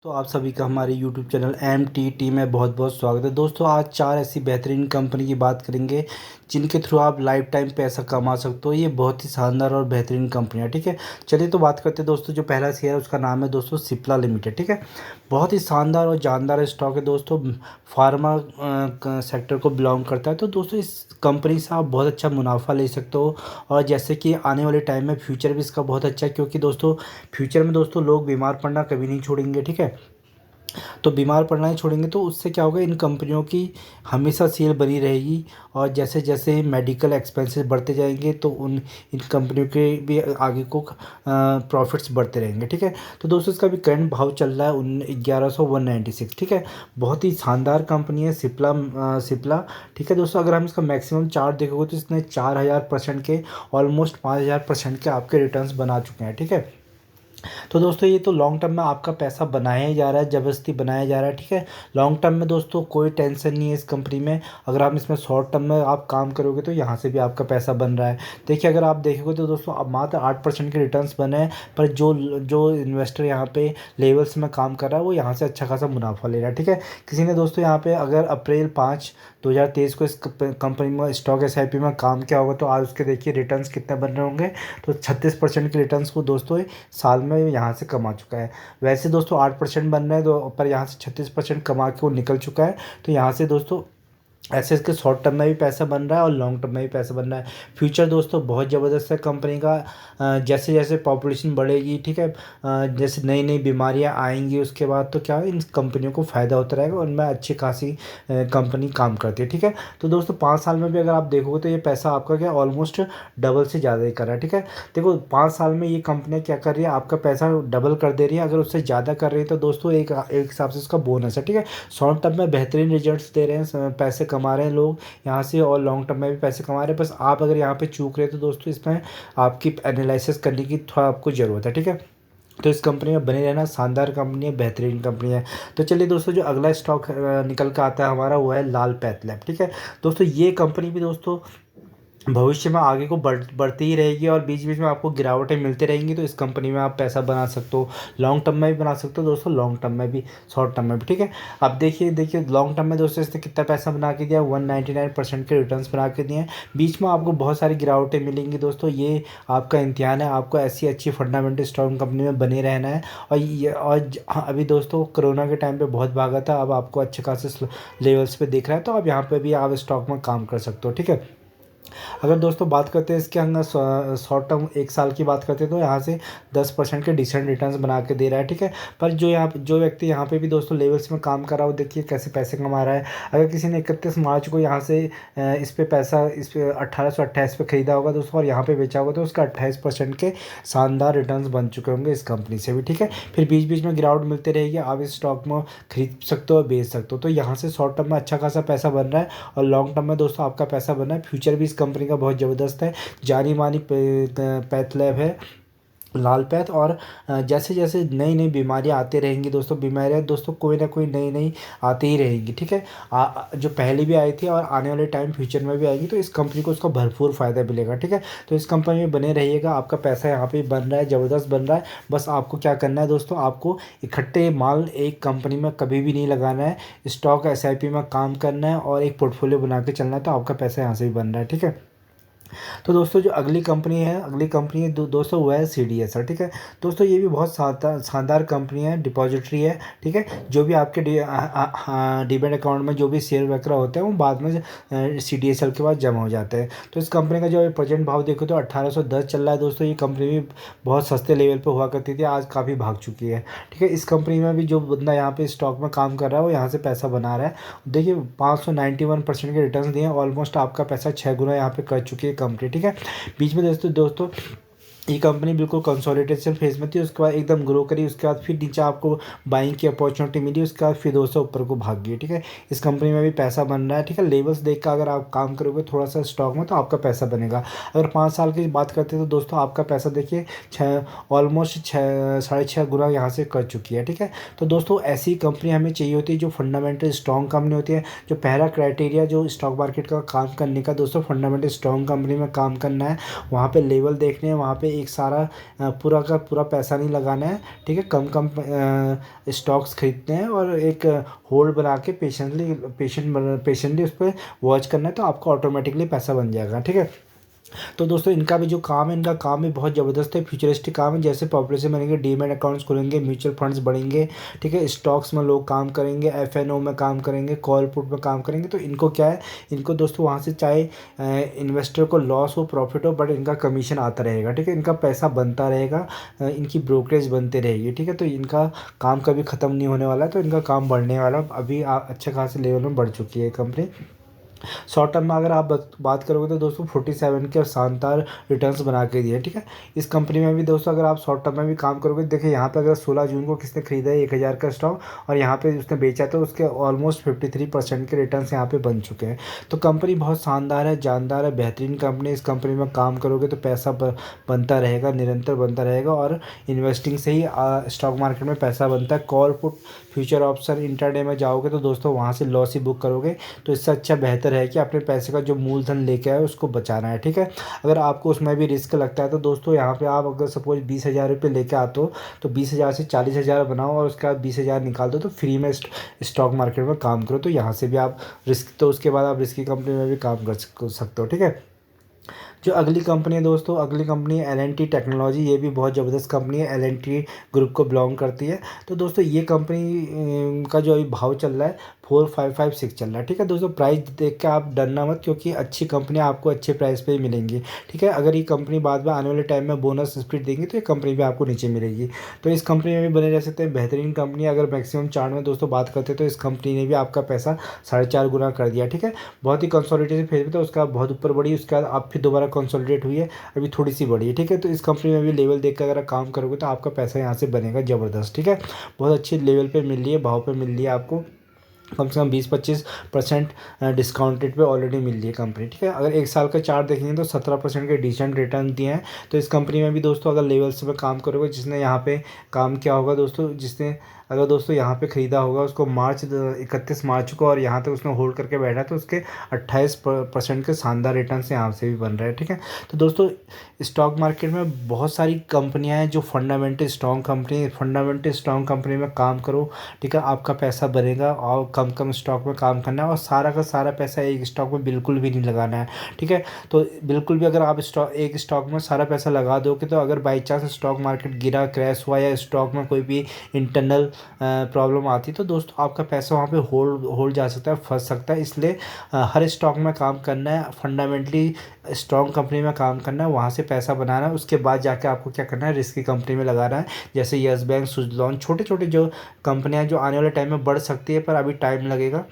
तो आप सभी का हमारे YouTube channel M T T में बहुत बहुत स्वागत है। दोस्तों आज चार ऐसी बेहतरीन कंपनी की बात करेंगे जिनके थ्रू आप लाइफ टाइम पैसा कमा सकते हो। ये बहुत ही शानदार और बेहतरीन कंपनियाँ, ठीक है। चलिए तो बात करते हैं दोस्तों। जो पहला शेयर है उसका नाम है दोस्तों सिप्ला लिमिटेड, ठीक है। बहुत ही शानदार और जानदार स्टॉक है दोस्तों। फार्मा सेक्टर को बिलोंग करता है। तो दोस्तों इस कंपनी से आप बहुत अच्छा मुनाफा ले सकते हो। और जैसे कि आने वाले टाइम में फ्यूचर भी इसका बहुत अच्छा है, क्योंकि दोस्तों फ्यूचर में दोस्तों लोग बीमार पड़ना कभी नहीं छोड़ेंगे, ठीक है। तो बीमार पड़ना ही छोड़ेंगे तो उससे क्या होगा, इन कंपनियों की हमेशा सेल बनी रहेगी। और जैसे जैसे मेडिकल एक्सपेंसेस बढ़ते जाएंगे तो इन कंपनियों के भी आगे को प्रॉफिट्स बढ़ते रहेंगे, ठीक है। तो दोस्तों इसका भी करंट भाव चल रहा है 1196, ठीक है। बहुत ही शानदार कंपनी है सिप्ला, ठीक है दोस्तों। अगर हम इसका मैक्सिमम चार्ट देखोगे तो इसने 4000% के ऑलमोस्ट 5000% के आपके रिटर्न्स बना चुके हैं, ठीक है। तो दोस्तों ये तो लॉन्ग टर्म में आपका पैसा बनाया ही जा रहा है, ज़बरदस्ती बनाया जा रहा है, ठीक है। लॉन्ग टर्म में दोस्तों कोई टेंशन नहीं है इस कंपनी में। अगर आप इसमें शॉर्ट टर्म में आप काम करोगे तो यहाँ से भी आपका पैसा बन रहा है। देखिए अगर आप देखोगे तो दोस्तों अब मात्र 8% के रिटर्न्स बने हैं, पर जो जो इन्वेस्टर यहाँ पे लेवल्स में काम कर रहा है वो यहाँ से अच्छा खासा मुनाफा ले रहा है, ठीक है। किसी ने दोस्तों यहाँ पे अगर अप्रैल 5, 2023 को इस कंपनी में स्टॉक एसआईपी में काम किया होगा तो आज उसके देखिए रिटर्न्स कितने बन रहे होंगे। तो 36% के रिटर्न्स को दोस्तों साल में यहाँ से कमा चुका है। वैसे दोस्तों 8% बन रहे हैं तो पर यहाँ से 36% कमा के वो निकल चुका है। तो यहाँ से दोस्तों ऐसे इसके शॉर्ट टर्म में भी पैसा बन रहा है और लॉन्ग टर्म में भी पैसा बन रहा है। फ्यूचर दोस्तों बहुत ज़बरदस्त है कंपनी का। जैसे जैसे पॉपुलेशन बढ़ेगी, ठीक है, जैसे नई नई बीमारियां आएंगी उसके बाद तो क्या है, इन कंपनियों को फ़ायदा होता रहेगा। उनमें अच्छी खासी कंपनी काम करती है, ठीक है। तो दोस्तों 5 साल में भी अगर आप देखोगे तो ये पैसा आपका क्या ऑलमोस्ट डबल से ज़्यादा ही कर रहा है, ठीक है। देखो 5 साल में ये कंपनियाँ क्या कर रही है, आपका पैसा डबल कर दे रही है। अगर उससे ज़्यादा कर रही है तो दोस्तों एक एक हिसाब से उसका बोनस है, ठीक है। शॉर्ट टर्म में बेहतरीन रिजल्ट्स दे रहे हैं, पैसे कमा रहे हैं लोग यहाँ से, और लॉन्ग टर्म में भी पैसे कमा रहे हैं। बस आप अगर यहाँ पे चूक रहे हैं तो दोस्तों इसमें आपकी एनालिसिस करने की थोड़ा आपको ज़रूरत है, ठीक है। तो इस कंपनी में बने रहना। शानदार कंपनी है, बेहतरीन कंपनी है। तो चलिए दोस्तों जो अगला स्टॉक निकल कर आता है हमारा वो है लाल पैथ लैब, ठीक है। दोस्तों ये कंपनी भी दोस्तों भविष्य में आगे को बढ़ती ही रहेगी और बीच बीच में आपको गिरावटें मिलती रहेंगी। तो इस कंपनी में आप पैसा बना सकते हो, लॉन्ग टर्म में भी बना सकते हो दोस्तों, लॉन्ग टर्म में भी शॉर्ट टर्म में भी, ठीक है। अब देखिए लॉन्ग टर्म में दोस्तों इसने कितना पैसा बना के दिया, 199% के रिटर्न्स बना के दिए हैं। बीच में आपको बहुत सारी गिरावटें मिलेंगी दोस्तों, ये आपका इम्तिहान है। आपको ऐसी अच्छी फंडामेंटल स्ट्रॉन्ग कंपनी में बने रहना है। हाँ, अभी दोस्तों कोरोना के टाइम पे बहुत भागा था, अब आपको अच्छे खासे लेवल्स पे दिख रहा है। तो अब यहाँ पे भी आप स्टॉक में काम कर सकते हो, ठीक है। अगर दोस्तों बात करते हैं इसके अंदर शॉर्ट टर्म 1 साल की बात करते हैं तो यहाँ से 10% के डिसेंट रिटर्न्स बना के दे रहा है, ठीक है। पर जो व्यक्ति यहाँ पे भी दोस्तों लेवल्स में काम कर रहा हो, देखिए कैसे पैसे कमा रहा है। अगर किसी ने 31 मार्च को यहाँ से इस पे 1828 पे खरीदा होगा दोस्तों और यहाँ पे बेचा होगा तो उसका 28% के शानदार रिटर्न्स बन चुके होंगे इस कंपनी से भी, ठीक है। फिर बीच बीच में गिरावट मिलती रहेगी, आप इस स्टॉक में खरीद सकते हो, बेच सकते हो। तो यहाँ से शॉर्ट टर्म में अच्छा खासा पैसा बन रहा है और लॉन्ग टर्म में दोस्तों आपका पैसा बन रहा है। फ्यूचर भी इस कंपनी का बहुत ज़बरदस्त है। जानी मानी पैथ लैब है लाल पैथ। और जैसे जैसे नई नई बीमारियां आती रहेंगी दोस्तों, बीमारियां दोस्तों कोई ना कोई नई नई आती ही रहेंगी, ठीक है। जो पहले भी आई थी और आने वाले टाइम फ्यूचर में भी आएगी, तो इस कंपनी को उसका भरपूर फ़ायदा मिलेगा, ठीक है। तो इस कंपनी में बने रहिएगा, आपका पैसा यहाँ पे बन रहा है, ज़बरदस्त बन रहा है। बस आपको क्या करना है दोस्तों, आपको इकट्ठे माल एक कंपनी में कभी भी नहीं लगाना है, स्टॉक एसआईपी में काम करना है और एक पोर्टफोलियो बना के चलना है। तो आपका पैसा यहाँ से भी बन रहा है, ठीक है। तो दोस्तों जो अगली कंपनी है दोस्तों वो है CDSL, ठीक है। दोस्तों ये भी बहुत शानदार कंपनी है, डिपॉजिटरी है, ठीक है। जो भी आपके डीमेट अकाउंट में जो भी शेयर वगैरह होते हैं वो बाद में CDSL के बाद जमा हो जाते हैं। तो इस कंपनी का जो प्रेजेंट भाव देखो तो 1810 चल रहा है दोस्तों। ये कंपनी भी बहुत सस्ते लेवल पर हुआ करती थी, आज काफ़ी भाग चुकी है, ठीक है। इस कंपनी में भी जो बंदा यहाँ पे स्टॉक में काम कर रहा है वो यहाँ से पैसा बना रहा है। देखिए 591% के रिटर्न दिए, ऑलमोस्ट आपका पैसा 6 गुना यहाँ पे कर चुकी है कंपनी, ठीक है। बीच में दोस्तों ये कंपनी बिल्कुल कंसोलिडेशन फेज में थी, उसके बाद एकदम ग्रो करी, उसके बाद फिर नीचे आपको बाइंग की अपॉर्चुनिटी मिली, उसके बाद फिर दोस्तों ऊपर को भाग गई, ठीक है। इस कंपनी में भी पैसा बन रहा है, ठीक है। लेवल्स देख कर अगर आप काम करोगे थोड़ा सा स्टॉक में तो आपका पैसा बनेगा। अगर 5 साल की बात करते हैं तो दोस्तों आपका पैसा देखिए ऑलमोस्ट 6.5 गुना यहाँ से कर चुकी है, ठीक है। तो दोस्तों ऐसी कंपनी हमें चाहिए होती है जो फंडामेंटल स्ट्रॉन्ग कंपनी होती है। जो पहला क्राइटेरिया जो स्टॉक मार्केट का काम करने का दोस्तों, फंडामेंटल स्ट्रॉन्ग कंपनी में काम करना है, वहाँ पर लेवल देखने हैं, वहाँ पर एक सारा पूरा का पूरा पैसा नहीं लगाना है, ठीक है। कम कम स्टॉक्स खरीदते हैं और एक होल्ड बना के पेशेंटली उस पर वॉच करना है, तो आपका ऑटोमेटिकली पैसा बन जाएगा, ठीक है। तो दोस्तों इनका भी जो काम है, इनका काम भी बहुत ज़बरदस्त है, फ्यूचरिस्टिक काम है। जैसे पॉपुलेशन बढ़ेंगे, डीमैट अकाउंट्स खुलेंगे, म्यूचुअल फंड्स बढ़ेंगे, ठीक है। स्टॉक्स में लोग काम करेंगे, एफएनओ में काम करेंगे, कॉल पुट में काम करेंगे। तो इनको क्या है, इनको दोस्तों वहाँ से चाहे इन्वेस्टर को लॉस हो प्रॉफिट हो, बट इनका कमीशन आता रहेगा, ठीक है। इनका पैसा बनता रहेगा, इनकी ब्रोकरेज बनते रहेगी, ठीक है। तो इनका काम कभी ख़त्म नहीं होने वाला है, तो इनका काम बढ़ने वाला। अभी अच्छे खासे लेवल में बढ़ चुकी है कंपनी। शॉर्ट टर्म में अगर आप बात करोगे तो दोस्तों 47 के शानदार रिटर्न्स बना के दिए, ठीक है। इस कंपनी में भी दोस्तों अगर आप शॉर्ट टर्म में भी काम करोगे, देखिए यहाँ पे अगर 16 जून को किसने खरीदा है 1000 का स्टॉक और यहाँ पे उसने बेचा, तो उसके ऑलमोस्ट 53% के रिटर्न्स यहाँ पे बन चुके हैं। तो कंपनी बहुत शानदार है, जानदार है, बेहतरीन कंपनी। इस कंपनी में काम करोगे तो पैसा बनता रहेगा, निरंतर बनता रहेगा। और इन्वेस्टिंग से ही स्टॉक मार्केट में पैसा बनता है। Call put future option intraday में जाओगे तो दोस्तों वहाँ से लॉस ही बुक करोगे। तो इससे अच्छा बेहतर है कि अपने पैसे का जो मूलधन लेके आए उसको बचाना है, ठीक है। अगर आपको उसमें भी रिस्क लगता है तो दोस्तों यहाँ पे आप अगर सपोज 20,000 रुपये लेके आते हो, तो 20,000 से 40,000 बनाओ और उसके बाद 20,000 निकाल दो, तो फ्री में स्टॉक मार्केट में काम करो। तो यहाँ से भी आप रिस्क, तो उसके बाद आप रिस्की कंपनी में भी काम कर सकते हो, ठीक है। जो अगली कंपनी है दोस्तों, अगली कंपनी है L&T टेक्नोलॉजी। ये भी बहुत ज़बरदस्त कंपनी है, L&T ग्रुप को बिलोंग करती है। तो दोस्तों ये कंपनी का जो अभी भाव चल रहा है 4556 चल रहा है, ठीक है। दोस्तों प्राइस देख के आप डरना मत, क्योंकि अच्छी कंपनी आपको अच्छे प्राइस पे ही मिलेंगी, ठीक है। अगर ये कंपनी बाद में आने वाले टाइम में बोनस स्प्लिट देंगी तो ये कंपनी भी आपको नीचे मिलेगी। तो इस कंपनी में भी बने रह सकते हैं, बेहतरीन कंपनी। अगर मैक्सिमम चार्ट में दोस्तों बात करते हैं तो इस कंपनी ने भी आपका पैसा 4.5 गुना कर दिया, ठीक है। बहुत ही कंसोलिडेटेड फेज में, तो उसका बहुत ऊपर बढ़ी, उसके बाद आप फिर दोबारा कंसोलिडेट हुई है, अभी थोड़ी सी बढ़ी है, ठीक है। तो इस कंपनी में भी लेवल देख कर अगर काम करोगे तो आपका पैसा यहाँ से बनेगा ज़बरदस्त, ठीक है। बहुत अच्छे लेवल पे मिल रही है, भाव पे मिल रही है आपको, कम से कम 20-25% डिस्काउंट रेट पे ऑलरेडी मिल रही है कंपनी, ठीक है। अगर एक साल का चार्ट देखेंगे तो 17% के डिसेंट रिटर्न दिए हैं। तो इस कंपनी में भी दोस्तों अगर लेवल्स में काम करोगे, जिसने यहाँ पे काम किया होगा दोस्तों, जिसने अगर दोस्तों यहाँ पे ख़रीदा होगा उसको 31 मार्च को, और यहाँ तक उसने होल्ड करके बैठा, तो उसके 28% के शानदार रिटर्न से यहाँ से भी बन रहे हैं, ठीक है। तो दोस्तों स्टॉक मार्केट में बहुत सारी कंपनियां हैं जो फंडामेंटल स्ट्रॉन्ग कंपनी में काम करो, ठीक है। आपका पैसा बनेगा, और कम कम स्टॉक में काम करना है, और सारा का सारा पैसा एक स्टॉक में बिल्कुल भी नहीं लगाना है, ठीक है। तो बिल्कुल भी अगर आप एक स्टॉक में सारा पैसा लगा दोगे, तो अगर बाई चांस स्टॉक मार्केट गिरा, क्रैश हुआ, या स्टॉक में कोई भी इंटरनल प्रॉब्लम आती, तो दोस्तों आपका पैसा वहाँ पे होल्ड जा सकता है, फंस सकता है। इसलिए हर स्टॉक में काम करना है, फंडामेंटली स्ट्रॉन्ग कंपनी में काम करना है, वहाँ से पैसा बनाना है। उसके बाद जाके आपको क्या करना है, रिस्की कंपनी में लगाना है, जैसे यस बैंक, सुजलॉन, छोटे छोटे जो कंपनियां जो आने वाले टाइम में बढ़ सकती है, पर अभी टाइम लगेगा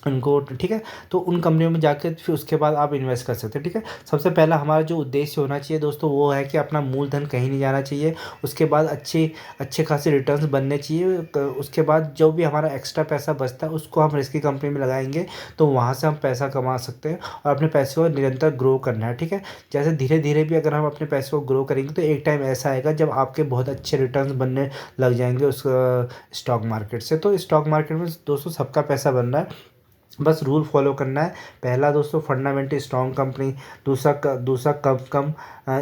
उनको, ठीक है। तो उन कंपनियों में जाके फिर उसके बाद आप इन्वेस्ट कर सकते हैं, ठीक है। सबसे पहला हमारा जो उद्देश्य होना चाहिए दोस्तों, वो है कि अपना मूलधन कहीं नहीं जाना चाहिए। उसके बाद अच्छे खासे रिटर्न्स बनने चाहिए। उसके बाद जो भी हमारा एक्स्ट्रा पैसा बचता है उसको हम रिस्की कंपनी में लगाएंगे, तो वहाँ से हम पैसा कमा सकते हैं, और अपने पैसे को निरंतर ग्रो करना है, ठीक है। जैसे धीरे धीरे भी अगर हम अपने पैसे को ग्रो करेंगे, तो एक टाइम ऐसा आएगा जब आपके बहुत अच्छे रिटर्न्स बनने लग जाएंगे उस स्टॉक मार्केट से। तो स्टॉक मार्केट में दोस्तों सबका पैसा बन रहा है, बस रूल फॉलो करना है। पहला दोस्तों फंडामेंटल स्ट्रॉन्ग कंपनी, दूसरा कम कम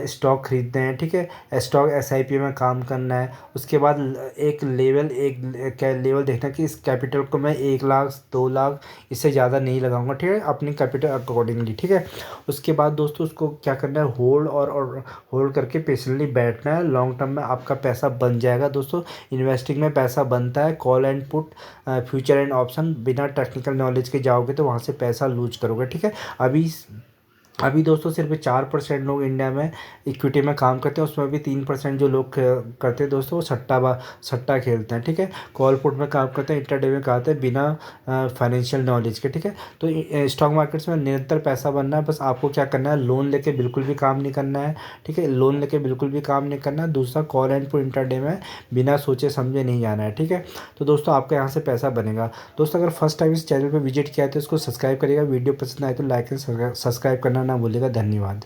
स्टॉक खरीदते हैं, ठीक है। स्टॉक SIP में काम करना है। उसके बाद एक लेवल देखना कि इस कैपिटल को मैं 1 लाख 2 लाख इससे ज़्यादा नहीं लगाऊंगा, ठीक है, अपनी कैपिटल अकॉर्डिंगली, ठीक है। उसके बाद दोस्तों उसको क्या करना है, होल्ड और होल्ड करके पेशेंटली बैठना है। लॉन्ग टर्म में आपका पैसा बन जाएगा दोस्तों। इन्वेस्टिंग में पैसा बनता है, call and put, future and option. बिना टेक्निकल नॉलेज के जाओगे तो वहाँ से पैसा लूज करोगे, ठीक है। अभी दोस्तों सिर्फ 4% लोग इंडिया में इक्विटी में काम करते हैं, उसमें भी 3% जो लोग करते हैं दोस्तों, वो सट्टा खेलते हैं, ठीक है। कॉल पुट में काम करते हैं, इंट्राडे में करते हैं, बिना फाइनेंशियल नॉलेज के, ठीक है। तो स्टॉक मार्केट्स में निरंतर पैसा बनना है। बस आपको क्या करना है, लोन लेके बिल्कुल भी काम नहीं करना है, ठीक है। लोन लेके बिल्कुल भी काम नहीं करना है। दूसरा, कॉल एंड पुट इंट्राडे में बिना सोचे समझे नहीं जाना है, ठीक है। तो दोस्तों आपका यहाँ से पैसा बनेगा। दोस्तों अगर फर्स्ट टाइम इस चैनल पर विजिट किया है तो इसको सब्सक्राइब करिएगा। वीडियो पसंद आए तो लाइक एंड सब्सक्राइब करना ना भूलिएगा। धन्यवाद।